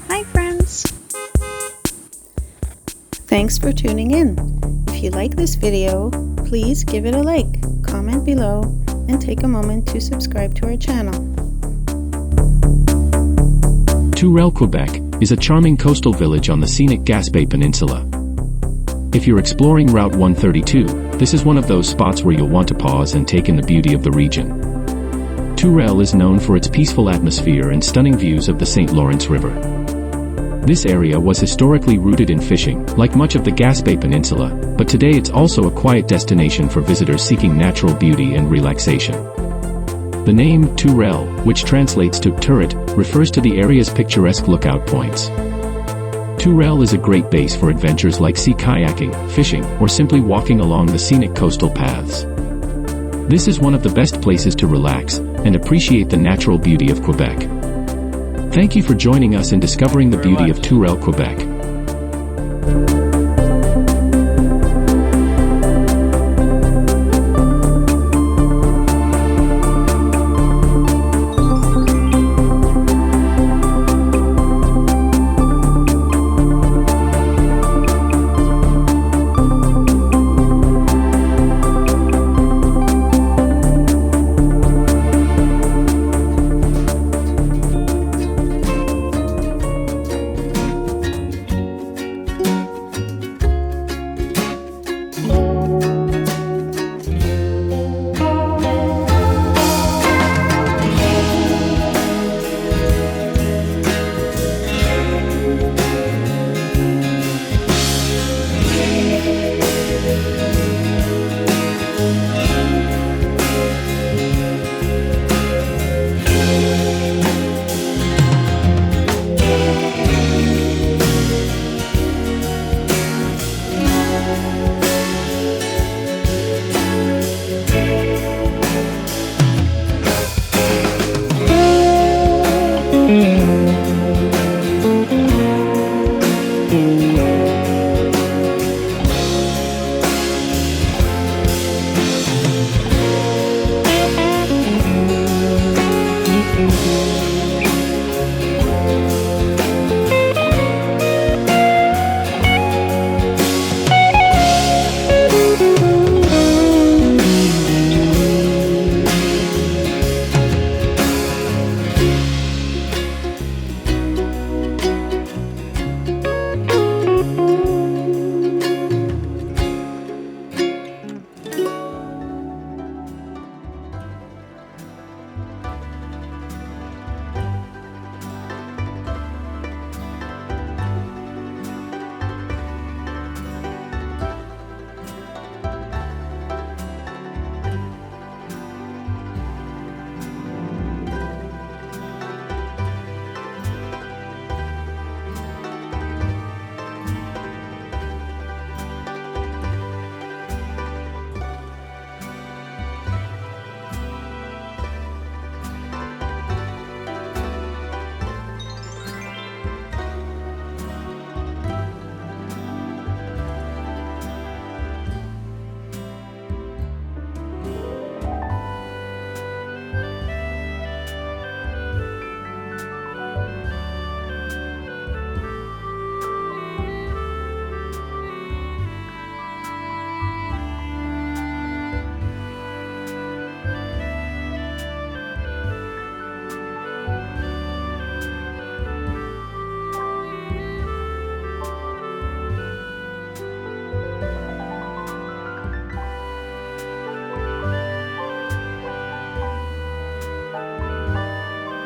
Hi friends! Thanks for tuning in. If you like this video, please give it a like, comment below, and take a moment to subscribe to our channel. Tourelle, Quebec is a charming coastal village on the scenic Gaspé Peninsula. If you're exploring Route 132, this is one of those spots where you'll want to pause and take in the beauty of the region. Tourelle is known for its peaceful atmosphere and stunning views of the St. Lawrence River. This area was historically rooted in fishing, like much of the Gaspé Peninsula, but today it's also a quiet destination for visitors seeking natural beauty and relaxation. The name Tourelle, which translates to turret, refers to the area's picturesque lookout points. Tourelle is a great base for adventures like sea kayaking, fishing, or simply walking along the scenic coastal paths. This is one of the best places to relax and appreciate the natural beauty of Quebec. Thank you for joining us in discovering the beauty of Tourelle, Quebec.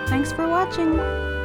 Thanks for watching!